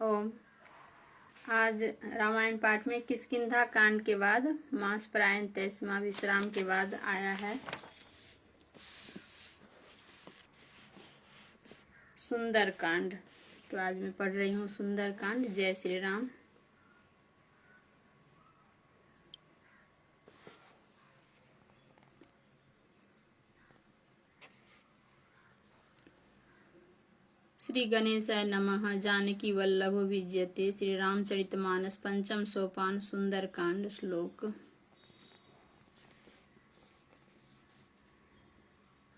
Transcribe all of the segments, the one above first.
ओम। आज रामायण पाठ में किष्किंधा कांड के बाद मास परायण 23वां विश्राम के बाद आया है सुंदर कांड। तो आज मैं पढ़ रही हूँ सुंदर कांड। जय श्री राम। श्री गणेशाय नमः। जानकी वल्लभ विजयते। श्री रामचरितमानस पंचम सोपान सुंदर कांड। श्लोक।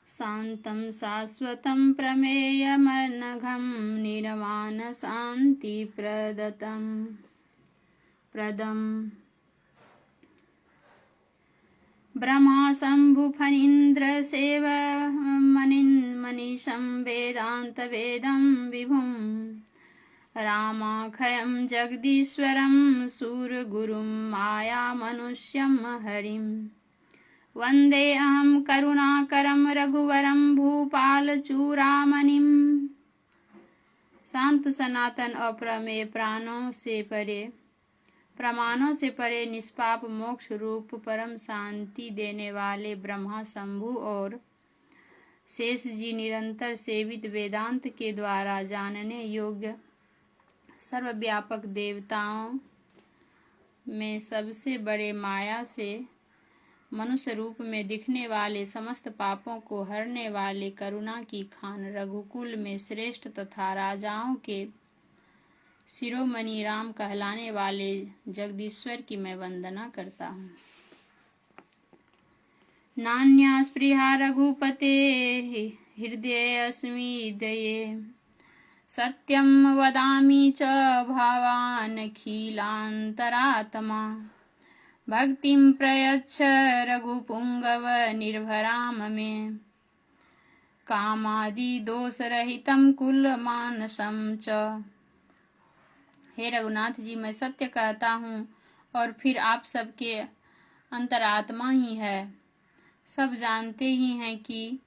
शांतं शाश्वतं प्रमेयमनघं निर्वाण प्रदम् ब्रह्मा शम्भुफणीन्द्रसेव मनीषं वेदान्तवेदं विभुं रामाखयं जगदीश्वरं सूरगुरुं मायामनुष्यं हरिं वन्देऽहं करुणाकरं रघुवरं भूपालचूड़ामणिं। शांत सनातन अप्रमेय प्रमाणों से परे निष्पाप मोक्ष रूप परम शांति देने वाले ब्रह्मा शंभु और शेष जी निरंतर सेवित वेदांत के द्वारा जानने योग्य सर्वव्यापक देवताओं में सबसे बड़े माया से मनुष्य रूप में दिखने वाले समस्त पापों को हरने वाले करुणा की खान रघुकुल में श्रेष्ठ तथा राजाओं के शिरोमणि राम कहलाने वाले जगदीश्वर की मैं वंदना करता हूँ। नान्या स्पृहा रघुपते हृदयेऽस्मि दये सत्यं वदामि च भावानखिलान्तरात्मा भक्तिं प्रयच्छ रघुपुंगव निर्भराम मे कामादि दोषरहितं कुलमानसं च। हे रघुनाथ जी, मैं सत्य कहता हूँ और फिर आप सबके अंतरात्मा ही है। सब जानते ही हैं कि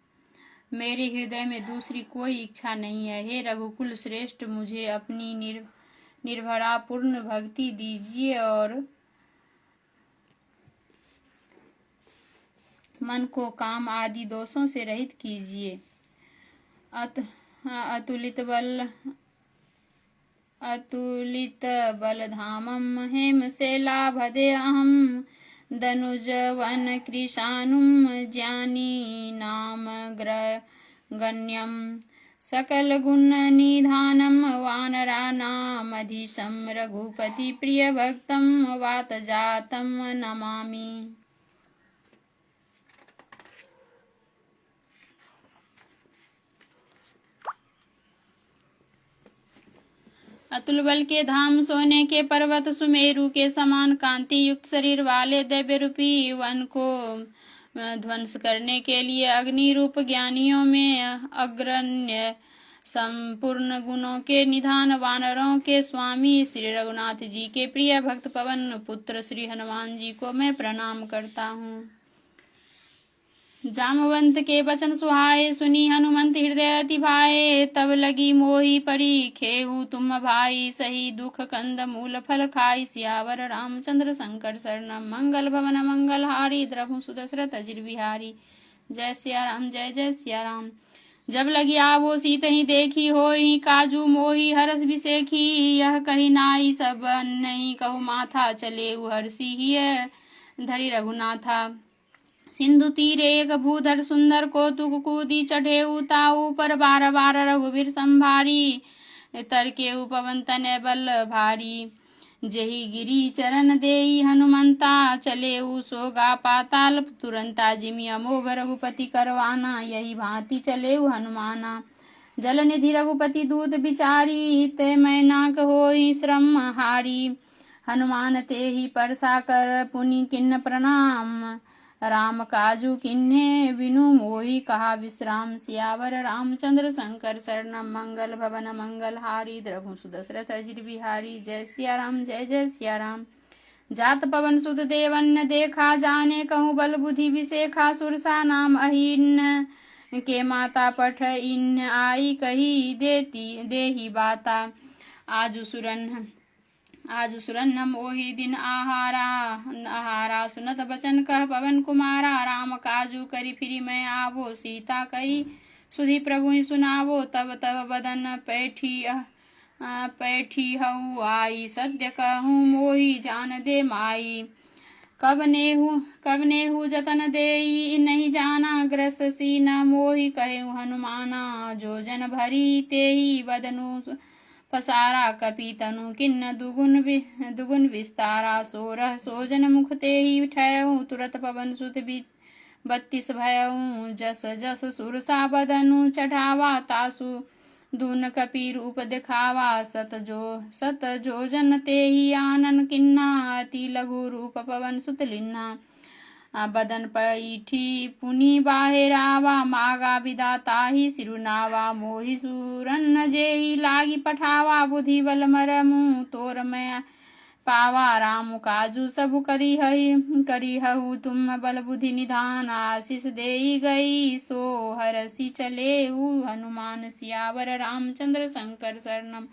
मेरे हृदय में दूसरी कोई इच्छा नहीं है। हे रघुकुल श्रेष्ठ, मुझे अपनी निर्भरा पूर्ण भक्ति दीजिए और मन को काम आदि दोषों से रहित कीजिए। अतुलित बलधामं हेमशैलाभदेऽहं दनुजवन कृशानुं ज्ञानीनाम गण्यं सकलगुणनिधानं वानराणामधीशं रघुपति प्रियभक्तं वातजातं नमामि। अतुल बल के धाम, सोने के पर्वत, सुमेरु के समान कांति युक्त शरीर वाले दैव्य रूपी वन को ध्वंस करने के लिए अग्नि रूप ज्ञानियों में अग्रण्य संपूर्ण गुणों के निधान वानरों के स्वामी श्री रघुनाथ जी के प्रिय भक्त पवन पुत्र श्री हनुमान जी को मैं प्रणाम करता हूँ। जामवंत के वचन सुहाए, सुनी हनुमंत हृदय अति भाए। तब लगी मोही परी खेहू तुम भाई, सही दुख कंद मूल फल खाई। सियावर रामचंद्र शंकर शरणम, मंगल भवन मंगल हारी, द्रभु सुदशरथ अजिर बिहारी। जय सिया राम, जय जय सिया राम। जब लगी आवो सीत ही देखी, होई काजू मोही हरस बिसेखी। यह कही नाई सब नहीं, कहु माथा चले हर्षि ही धरि रघुनाथा। सिंधु तीरे एक भूधर सुंदर कौतुक कूदी चढ़े ताऊ पर बार बार रघुवीर संभारी। तरके पवन तनय बल भारी, जही गिरी चरण देई हनुमंता। चले सोगा पाताल तुरंता, जिमि अमोघ रघुपति करवाना। यही भांति चले हनुमाना। जल निधि रघुपति दूत बिचारी, ते मैनाक होई श्रम हारी। हनुमान ते ही परसा कर पुनि किन्न प्रणाम। राम काजू किन्हे बिनु मोहि कहा विश्राम। सियावर रामचंद्र शंकर शरणम, मंगल भवन मंगल हारी, द्रभु सुदशरथ अजिर बिहारी। जय सिया राम, जय जय सिया राम। जात पवन सुत देवन देखा, जाने कहूँ बल बुद्धि विशेखा। सुरसा नाम अहिन के माता पठ इन आई, कही देही बाता। आजु सुरन मोहि दिन आहारा सुनत बचन कह पवन कुमारा। राम काजू करी फिरी मैं आवो, सीता कही सुधी प्रभु सुनावो। तब तब बदन पैठी हऊ आई, सत्य कहूँ मोहि जान दे माई। कब नेहु जतन देई नहीं जाना, ग्रस सी न मोहि कहु हनुमाना। जो जन भरी तेहि बदनु पसारा, कपि तनु किन्न दुगुन विस्तारा। सोरह सोजन मुख तेहि ठयऊ, तुरत पवन सुत 32 भयऊ। जस जस सुरसा बदनु चढ़ावा, तासु दून कपि रूप दिखावा। सत जोजन तेहि आनन किन्ना, अति लघु रूप पवन सुत लिन्ना। बदन पैठी पुनि बाहेरावा, मागा विदा ताहि सिरुनावा। मोहि सुरन जेहि लागी पठावा, बुद्धि बल मरमु तोर मैं पावा। राम काजू सब करिहु तुम बल बुद्धि निधान। आशीष देई गई सो हरसि चलेहु, हनुमान सियावर रामचंद्र शंकर शरणम।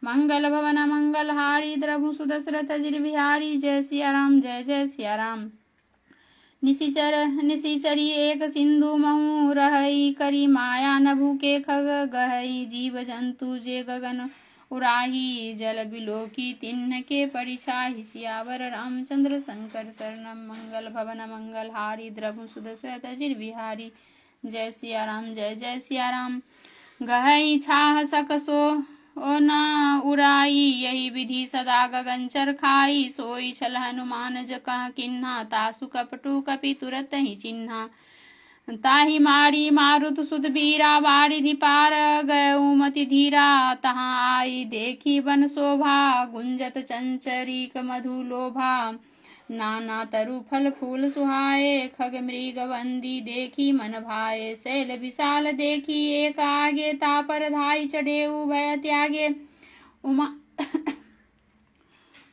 मंगल भवन मंगल हारी, द्रभु सुदशरथ अजिर बिहारी। जय सिया राम, जय जय सिया राम। निशिचरी एक सिंधु महु रहई, करी माया नभु के खग गहई। जीव जंतु जे गगन उराही, जल बिलोकी तिन्ह के परिछाही। सियावर रामचंद्र शंकर शरणम। मंगल भवन मंगल हारी, द्रभु सुदशरथ अजिर बिहारी। जय सिया राम, जय जय सिया राम। गहई छाह सकसो ओ न उराई, यही विधि सदा गगन चर खाई। सोई छल हनुमान कह किन्हा, तासु कपटु कपि तुरत ही चिन्हा। ताहि मारी मारुत सुत बीरा, बारिधि पार गयउ मति धीरा। तहाँ आई देखी बन शोभा, गुंजत चंचरीक मधु लोभा। नाना तरु फल फूल सुहाए, खग मृग बंदी देखी मन भाए। शैल विशाल देखी एक आगे, तापर धाई चढ़ेऊ भय त्यागे।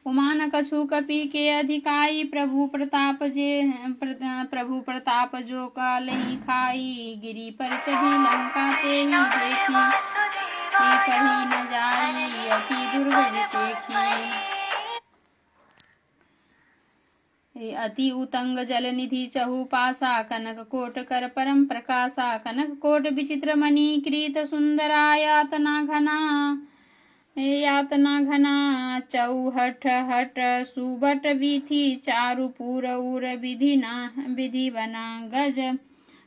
उमान कछु कपि के अधिकाई, प्रभु प्रताप जो कालहि खाई। गिरि पर चढ़ी लंका तेहि देखी, कहीं न जाई अति दुर्ग विसेखी। अति उतंग जल निधि चहु पासा, कनक कोट कर परम प्रकाशा। कनक कोट विचित्र मणि कृत सुंदरा, यातना घना। चौहठ हट सुबट वीथि, चारु पूर उर विधि बना।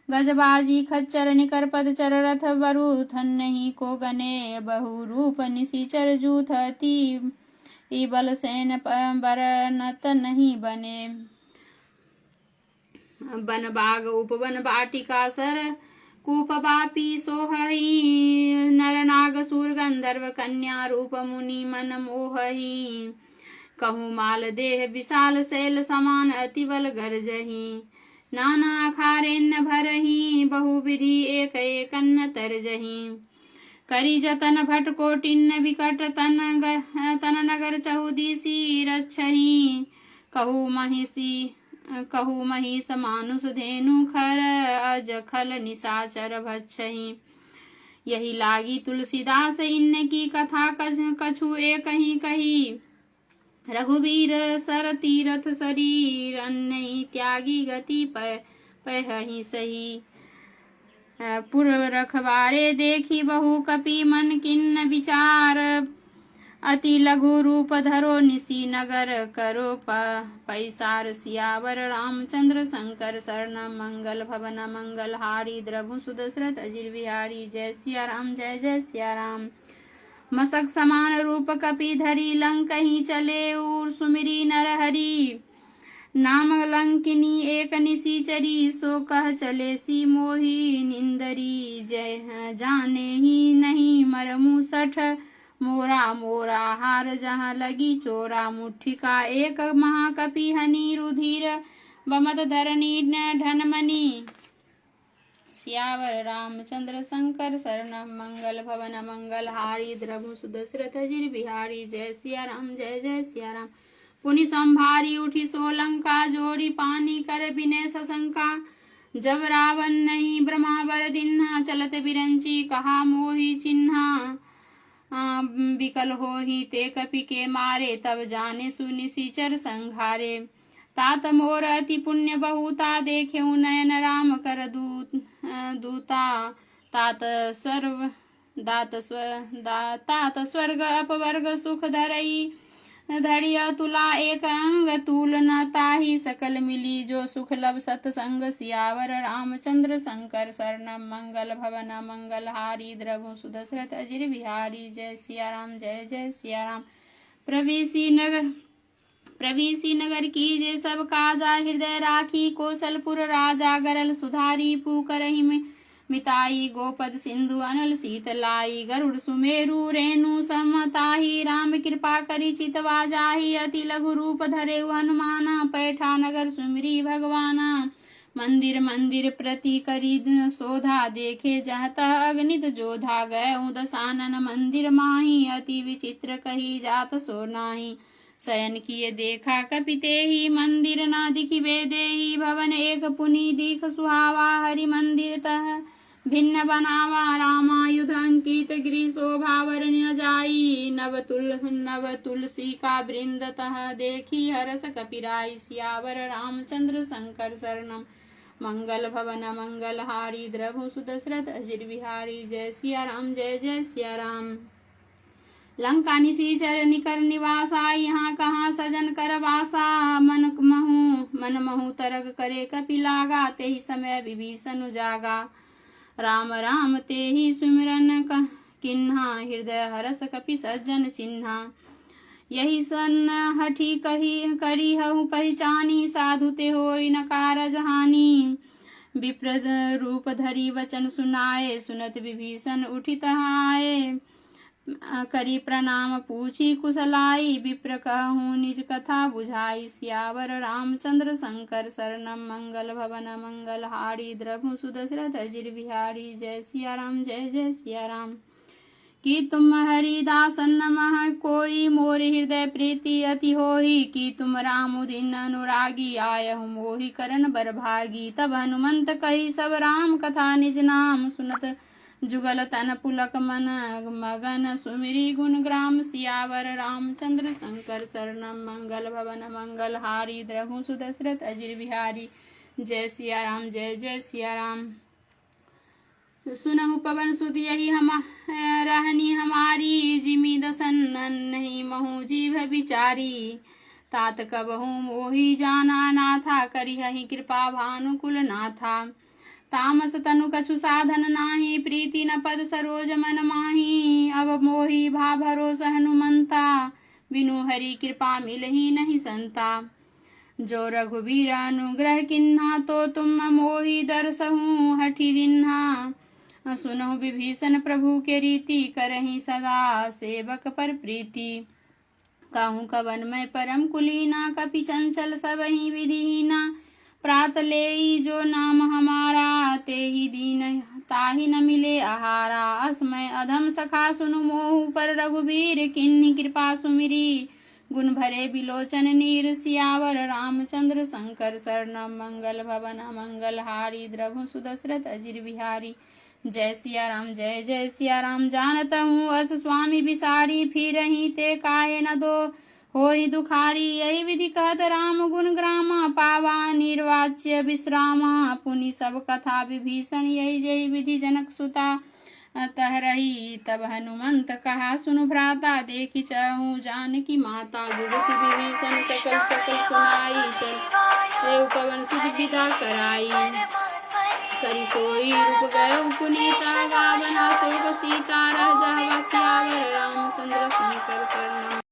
गजबाजी खच्चर निकर पदचर, रथ बरु थन्नहि को गने। बहु रूप निशिचर जूथ, अति बल सेन बरनत नहीं बने। बन बाग उपवन बाटिका, सर कूप बापी सोहहि। नर नाग सूर गंधर्व कन्या, रूप मुनि मन मोहहि। कहूँ माल देह विशाल शैल समान, अति बल गर्जहि। नाना खारेन्न भरहि, बहु विधि एक एकन्न तरजहि। करी जतन भट कोटिन्न विकट, तन नगर चहुदिशि रक्षहि। कहू महिष मानुष धेनु, खर अज खल निशाचर भक्षहि। यही लागी तुलसीदास इन्न की कथा, कछु एक ही कही। रघुवीर सर तीरथ शरीर, अन्नई त्यागी गति पहहि सही। पुर रखवारे देखी बहु कपि, मन किन्न विचार। अति लघु रूप धरो निशि नगर, करो पैसार। सियावर रामचंद्र शंकर शरणम। मंगल भवन मंगल हारी, द्रभु सुदशरथ अजिर बिहारी। जय सिया राम, जय जय सिया राम। मसक समान रूप कपि धरी, लंकहि चले उर सुमिरी नर हरि। नाम लंकिनी एक निशिचरी, सो कह चले सी मोहि निंदरी। जय जाने ही नहीं मरमु सठ, मोरा हार जहाँ लगी चोरा। मुठ्ठिका एक महाकपि हनि, रुधिर बमत धरणी ढनमणि। सियावर रामचंद्र शंकर शरणम। मंगल भवन मंगल हारी, द्रभु सुदशरथ अजिर बिहारी। जय सिया राम, जय जय सिया राम। पुनि संभारी उठी सोलंका, जोड़ी पानी कर बिने सशंका। जब रावण नहीं ब्रह्मावर दिन्हा, चलत बिरंची कहा मोहि चिन्हा। विकल हो ही ते कपि के मारे, तब जाने सुनिशिचर संघारे। तात मोर अति पुण्य बहुता, देखे नयन राम कर दूता। तात स्वर्ग अपवर्ग सुख धरई, धरिया तुला एक अंग तूल न ताही, सकल मिली जो सुख लब सतसंग। सियावर रामचंद्र शंकर शरणम, मंगल भवन मंगल हारी, द्रभु सुदशरथ अजिर बिहारी। जय सिया राम, जय जय सिया राम। प्रवीसी नगर की जय सब काजा, हृदय राखी कौशलपुर राजा। गरल सुधारी पुकरहि में मिताई, गोपद सिंधु अनल शीतलाई। गरुड़ सुमेरु रेणु समताही, राम कृपा करी चितवा जाही। अति लघु रूप धरे हनुमाना, पैठा नगर सुमिरी भगवाना। मंदिर मंदिर प्रति करी शोधा, देखे जहता अगणित जोधा। गए दशानन मंदिर माही, अति विचित्र कही जात सो नाही। शयन किए देखा कपिते ही, मंदिर न दिखि बेदेही। भवन एक पुनि दिख सुहावा, हरि मंदिर तह भिन्न बनावा। रामायुध अंकित गृह शोभा वर्ण्य जाई, नव तुलसी का वृंद तह देखी हरस कपिराई। सियावर रामचंद्र शंकर शरणम, मंगल भवन मंगल हारी, द्रभु सुदशरथ अजिर बिहारी। जय सिया राम, जय जय सिया राम। लंका निशिचर निकर निवासा, यहाँ कहाँ सजन कर वासा। मन महु तरग करे कपि लागा, तेहि समय विभीषण जागा। राम राम ते ही सुमिरन किन्हा, हृदय हरस कपि सज्जन चिन्हा। यही सन हठी करी हूँ पहचानी, साधु ते होई न कारज हानि। विप्र रूप धरी वचन सुनाए, सुनत विभीषण उठित आए। करी प्रणाम पूछी कुशलाई, विप्र कहूँ निज कथा बुझाई। सियावर रामचंद्र शंकर शरणम, मंगल भवन मंगल हारी, द्रभु सुदशरथ अजिर बिहारी। जय सिया राम, जय जय सिया राम। कि तुम हरिदासन नमः कोई, मोर हृदय प्रीति अति होई। कि तुम राम उदिन अनुरागी, आयहु मोहि करन बरभागी। तब हनुमंत कही सब राम कथा, निज नाम सुनत जुगल तन पुलक मन। मगन सुमिरी गुण ग्राम, सियावर रामचंद्र शंकर शरणम, मंगल भवन मंगल हारी, द्रभु सुदशरथ अजिर बिहारी। जय सिया राम, जय जय सिया राम। सुनहु पवन सुत यही हम रहनी हमारी, जिमी दसन नहीं महु जीव विचारी। तात कबहु मोहि जाना नाथा, करिहहि कृपा भानुकुल नाथा। तामस तनु कछु साधन नाही, प्रीति न पद सरोज मन माही। अब मोहि भा भरोस हनुमंता, बिनु हरि कृपा मिलहि नहीं संता। जो रघुबीर अनुग्रह किन्हा, तो तुम मोहि दर्शहु हठि दिन्हा। सुनहु विभीषण प्रभु के रीति, करहि सदा सेवक पर प्रीति। कहूँ कवन में परम कुलीना, कपि चंचल सबहि विधिहीना। प्रात लेई जो नाम हमारा, ते ही दीन ताहि न मिले आहारा। असमय अधम सखा सुनु मोहु, पर रघुबीर किन्हि कृपा सुमिरी। गुण भरे बिलोचन नीर, सियावर रामचंद्र शंकर शरणम, मंगल भवन मंगल हारी, द्रभु सुदशरथ अजिर बिहारी। जय सिया राम, जय जय सिया राम। जानत हूँ अस स्वामी बिसारी, फिरहि ते काहे न दो होहि दुखारी। यही विधि कहत राम गुण ग्रामा, पावा निर्वाच्य विश्रामा। पुनि सब कथा विभीषण, यही जही विधि जनक सुता तह रही। तब हनुमंत कहा सुनु भ्राता, देखि चहु जानकी माता। जुगति विभीषण सकल सकल सुनाई, चल पवन सुत विदा कराई। करि सोई रूप गए पुनीता, वावन अशोक सीता रह जहवा। सियावर रामचंद्र शंकर शरणम।